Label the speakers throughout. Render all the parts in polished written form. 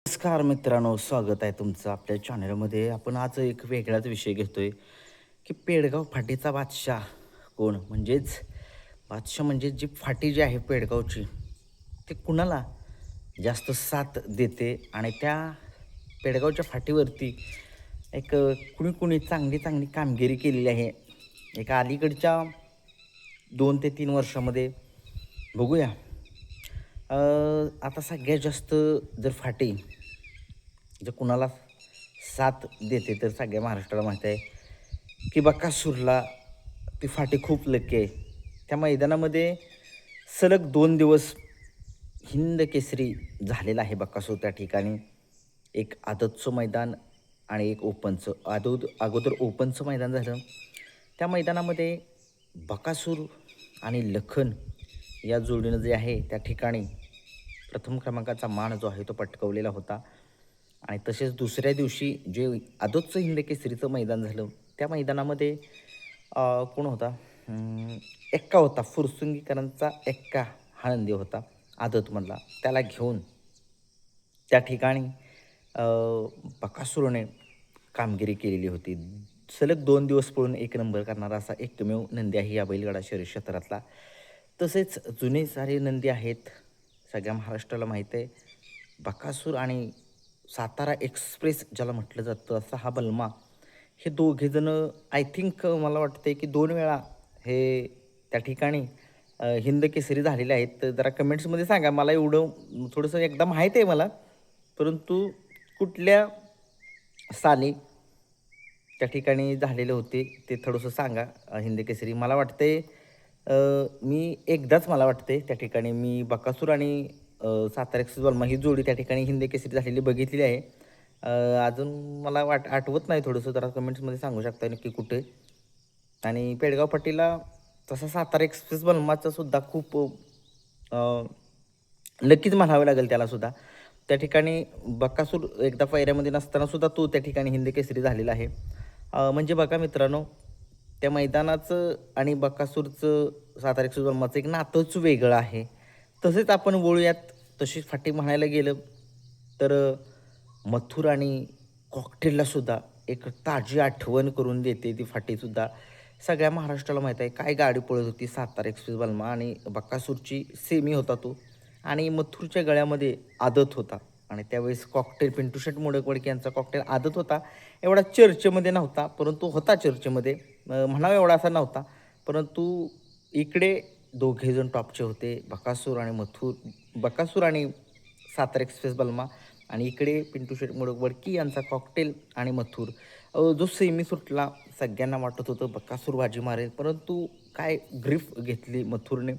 Speaker 1: नमस्कार मित्रांनो, स्वागत आहे तुमचं आपल्या चॅनलमध्ये. आपण आज एक वेगळाच विषय घेतोय की पेडगाव फाटीचा बादशाह कोण? बादशाह म्हणजे जी फाटी जी आहे पेडगावची, ती कुणाला जास्त साथ देते आणि त्या पेडगावच्या फाटीवरती कुणी कुणी चांगली चांगली कामगिरी केलेली आहे. एका अलीकडच्या 2 ते 3 वर्षामध्ये बघूया. आता सगळ्यात जास्त जर फाटी जर कुणाला साथ देते तर सगळ्या महाराष्ट्राला माहीत आहे की बकासूरला ती फाटी खूप लक्की आहे. त्या मैदानामध्ये सलग 2 दिवस हिंद केसरी झालेला आहे बकासूर त्या ठिकाणी. एक आदतचं मैदान आणि एक ओपनचं. अगोदर ओपनचं मैदान झालं. त्या मैदानामध्ये बकासूर आणि लखन या जोडीनं जे आहे त्या ठिकाणी प्रथम क्रमांकाचा मान जो आहे तो पटकवलेला होता. आणि तसेच दुसऱ्या दिवशी जे आदतचं हिंद केसरीचं मैदान झालं त्या मैदानामध्ये कोण होता? एक्का होता. फुरसुंगीकरांचा एक्का हा नंदी होता आदतमधला. त्याला घेऊन त्या ठिकाणी अ, बकासूरने कामगिरी केलेली होती. सलग 2 दिवस पळून 1 नंबर करणारा असा एकमेव नंदी आहे या बैलगाडा शर्यत क्षेत्रातला. तसेच जुने सारे नंदी आहेत. सगळ्या महाराष्ट्राला माहीत आहे. बकासूर आणि सातारा एक्सप्रेस ज्याला म्हटलं जातं असा हा बलमा, हे दोघेजणं आय थिंक मला वाटते की 2 वेळा हे त्या ठिकाणी हिंद केसरी झालेले आहेत. तर जरा कमेंट्समध्ये सांगा. मला एवढं थोडंसं एकदा माहीत आहे मला, परंतु कुठल्या साली त्या ठिकाणी झालेले होते ते थोडंसं सांगा. हिंद केसरी मला वाटतंय मी एकदाच मला वाटते त्या ठिकाणी मी बकासूर आणि सातारा एक्सप्रेस बलमा ही जोडी त्या ठिकाणी हिंद केसरी झालेली बघितलेली आहे. अ, अजून मला आठवत नाही. थोडंसं जरा कमेंट्समध्ये सांगू शकता नक्की कुठे. आणि पेडगाव पट्टीला तसा सातारा एक्सप्रेस बलमाचा सुद्धा खूप नक्कीच म्हणावं लागेल त्यालासुद्धा. त्या ठिकाणी बकासूर एकदा पायऱ्यामध्ये नसताना सुद्धा तो त्या ठिकाणी हिंद केसरी झालेला आहे. म्हणजे बघा मित्रांनो, त्या मैदानाचं आणि बकासूरचं सातारा एक्सप्रेस बलमाचं एक नातंच वेगळं आहे. तसेच आपण वळूयात तशीच फाटी म्हणायला गेलं तर मथुर आणि कॉकटेललासुद्धा एक ताजी आठवण करून देते ती फाटीसुद्धा. सगळ्या महाराष्ट्राला माहीत आहे काय गाडी पळत होती सातारा एक्सप्रेस बलमा आणि बकासूरची सेमी होता तो. आणि मथुरच्या गळ्यामध्ये आदत होता आणि त्यावेळेस कॉकटेल पिंटू शेट मोडकवडके यांचा कॉकटेल आदत होता. एवढा चर्चेमध्ये नव्हता, परंतु होता चर्चेमध्ये. म्हणावा एवढा असा नव्हता. परंतु इकडे दोघेजण टॉपचे होते, बकासूर आणि सातारा एक्सप्रेस बलमा. आणि इकडे पिंटू शेट मोडकवडकी यांचा कॉकटेल आणि मथुर. जो सेमी सुटला सगळ्यांना वाटत होतं बकासूर बाजी मारेल, परंतु काय ग्रीफ घेतली मथुरने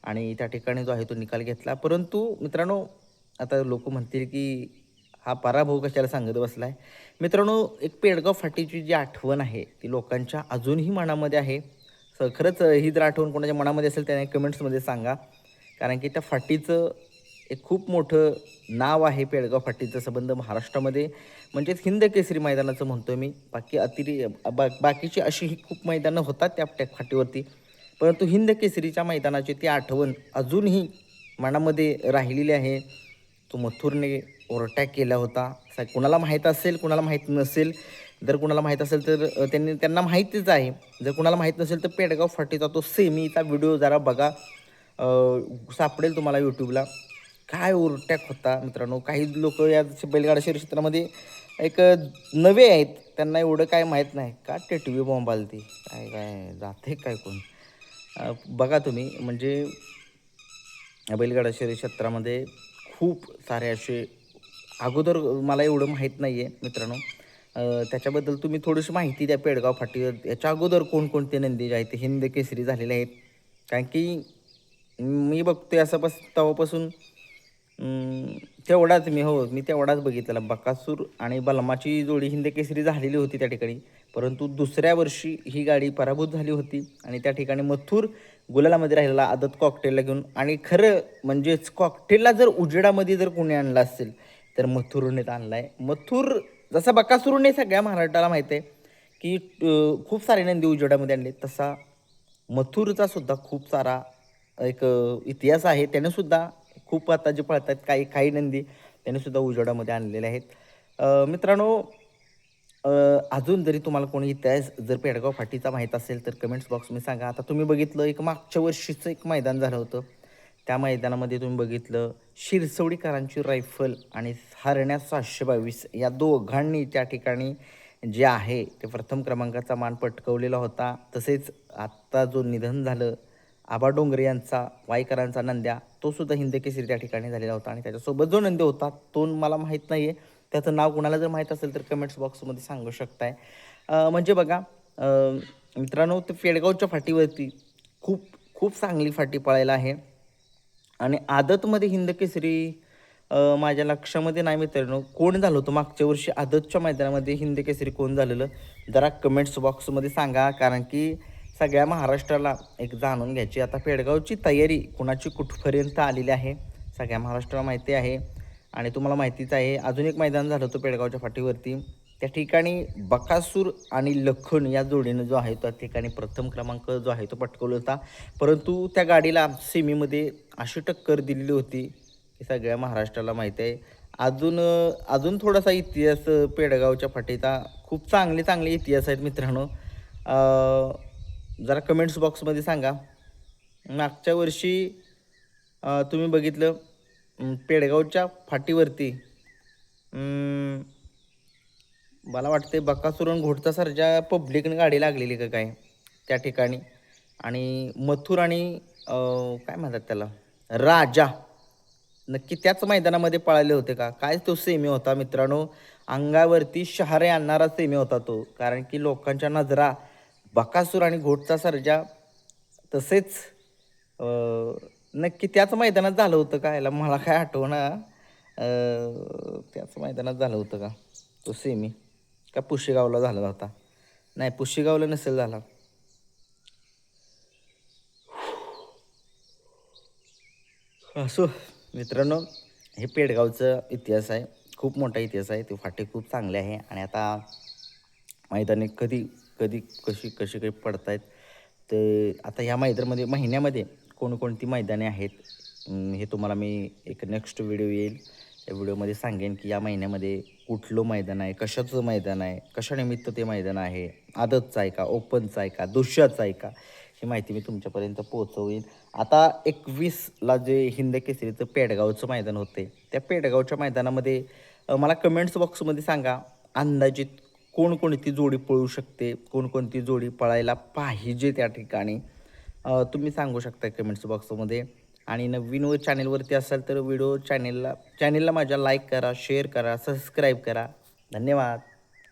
Speaker 1: आणि त्या ठिकाणी जो आहे तो निकाल घेतला. परंतु मित्रांनो, आता लोक म्हणतील की हा पराभव कशाला सांगत बसलाय. मित्रांनो, एक पेडगाव फाटीची जी आठवण आहे ती लोकांच्या अजूनही मनामध्ये आहे. खरंच ही जर आठवण कोणाच्या मनामध्ये असेल त्याने कमेंट्समध्ये सांगा. कारण की त्या फाटीचं एक खूप मोठं नाव आहे. पेडगाव फाटीचा संबंध महाराष्ट्रामध्ये म्हणजेच हिंद केसरी मैदानाचं म्हणतोय मी. बाकीची अशी ही खूप मैदानं होतात त्या फाटीवरती. परंतु हिंद केसरीच्या मैदानाची ती आठवण अजूनही मनामध्ये राहिलेली आहे. तो मथुरने ओव्हरटॅक केला होता. कुणाला माहीत असेल, कुणाला माहीत नसेल. जर कुणाला माहीत असेल तर त्यांना माहितीच आहे. जर कुणाला माहीत नसेल तर पेडगाव फाटीचा तो सेमीचा व्हिडिओ जरा बघा. सापडेल तुम्हाला यूट्यूबला. काय ओव्हरटॅक होता मित्रांनो. काही लोक या बैलगाडा शर्यत क्षेत्रामध्ये एक नवे आहेत. त्यांना एवढं काय माहीत नाही. का टिटवी बोंबालती काय काय जाते काय कोण. बघा तुम्ही म्हणजे बैलगाडा शर्यत क्षेत्रामध्ये खूप सारे असे अगोदर मला एवढं माहीत नाही आहे मित्रांनो. त्याच्याबद्दल तुम्ही थोडीशी माहिती द्या पेडगाव फाटीवर. याच्या अगोदर कोणकोणते नंदी जे आहेत ते हिंद केसरी झालेले आहेत. कारण की मी बघतोय असं तेव्हापासून मी तेवढाच बघितलेला. बकासूर आणि बलमाची जोडी हिंद केसरी झालेली होती त्या ठिकाणी. परंतु दुसऱ्या वर्षी ही गाडी पराभूत झाली होती आणि त्या ठिकाणी मथुर गुलालामध्ये राहिलेला आदत कॉकटेलला घेऊन. आणि खरं म्हणजेच कॉकटेलला जर उजेडामध्ये जर कोणी आणला असेल तर मथुरनेच आणला आहे. मथुर जसा बकासूरने सगळ्या महाराष्ट्राला माहीत आहे की खूप सारे नंदी उजेडामध्ये आणले, तसा मथुरचा सुद्धा खूप सारा एक इतिहास आहे. त्याने सुद्धा खूप आता जे पळतात काही काही नंदी त्यांनीसुद्धा उजेडामध्ये आणलेले आहेत. मित्रांनो, अजून जरी तुम्हाला कोणी इतिहास जर पेडगाव फाटीचा माहीत असेल तर कमेंट्स बॉक्समध्ये सांगा. आता तुम्ही बघितलं एक मागच्या वर्षीचं एक मैदान झालं होतं. त्या मैदानामध्ये तुम्ही बघितलं शिरसवडीकरांची रायफल आणि हरण्या 722 या दोघांनी त्या ठिकाणी जे आहे ते प्रथम क्रमांकाचा मान पटकवलेला होता. तसेच आत्ता जो निधन झालं आबा डोंगरे यांचा वाईकरांचा नंद्या, तो सुद्धा हिंदकेसरी त्या ठिकाणी झालेला होता आणि त्याच्यासोबत जो नंदी होता तो मला माहीत नाही आहे. त्याचं नाव कुणाला जर माहीत असेल तर कमेंट्स बॉक्समध्ये सांगू शकताय. म्हणजे बघा मित्रांनो, ते पेडगावच्या फाटीवरती खूप खूप चांगली फाटी पळायला आहे आणि आदतमध्ये हिंदकेसरी माझ्या लक्षामध्ये नाही मित्रांनो कोण झालं होतं मागच्या वर्षी आदतच्या मैदानामध्ये हिंदकेसरी कोण झालेलं, जरा कमेंट्स बॉक्समध्ये सांगा. कारण की सगळ्या महाराष्ट्राला एक जाणून घ्यायची आता पेडगावची तयारी कुणाची कुठपर्यंत आलेली आहे सगळ्या महाराष्ट्राला माहिती आहे. आणि तुम्हाला माहितीच आहे अजून एक मैदान झालं होतं पेडगावच्या फाटीवरती, त्या ठिकाणी बकासूर आणि लखन या जोडीनं जो आहे त्या ठिकाणी प्रथम क्रमांक जो आहे तो पटकवला होता. परंतु त्या गाडीला सेमीमध्ये अशी टक्कर दिलेली होती की सगळ्या महाराष्ट्राला माहिती आहे. अजून थोडासा इतिहास पेडगावच्या फाटीचा खूप चांगले चांगले इतिहास आहेत मित्रांनो. जरा कमेंट्स बॉक्समध्ये सांगा. मागच्या वर्षी तुम्ही बघितलं पेडगावच्या फाटीवरती मला वाटते बकासूर आणि घोडचा सर्जा पब्लिकने गाडी लागलेली का काय त्या ठिकाणी. आणि मथुर आणि काय म्हणतात त्याला राजा नक्की त्याच मैदानामध्ये पळाले होते का काय तो सेमी होता मित्रांनो. अंगावरती शहारे आणणारा सेमी होता तो. कारण की लोकांच्या नजरा बकासूर आणि घोटचा सर्जा तसेच नक्की त्याच मैदानात झालं होतं का याला मला काय आठवणं. त्याच मैदानात झालं होतं का तो सेमी का पुशेगावला झाला होता. नाही पुशेगावला नसेल झाला. असो मित्रांनो, हे पेडगावचं इतिहास आहे, खूप मोठा इतिहास आहे. ते फाटे खूप चांगले आहे आणि आता मैदाने कधी कधी कशी कशी काही पडत आहेत. तर आता ह्या मैदानामध्ये महिन्यामध्ये कोणकोणती मैदाने आहेत हे तुम्हाला मी एक नेक्स्ट व्हिडिओ येईल त्या व्हिडिओमध्ये सांगेन की या महिन्यामध्ये कुठलं मैदान आहे, कशाचं मैदान आहे, कशानिमित्त ते मैदान आहे, आदतचं आहे का, ओपनचं आहे का, दुसऱ्याचं आहे का, ही माहिती मी तुमच्यापर्यंत पोहोचवीन. आता 21ला जे हिंदकेसरीचं पेडगावचं मैदान होते त्या पेडगावच्या मैदानामध्ये मला कमेंट्स बॉक्समध्ये सांगा अंदाजित कोणकोणती जोडी पळू शकते, कोणकोणती जोडी पळायला पाहिजे त्या ठिकाणी. तुम्ही सांगू शकता कमेंट्स बॉक्समध्ये. आणि नवीन चॅनेलवरती असाल तर चॅनेलला माझ्या लाईक करा, शेअर करा, सबस्क्राईब करा. धन्यवाद.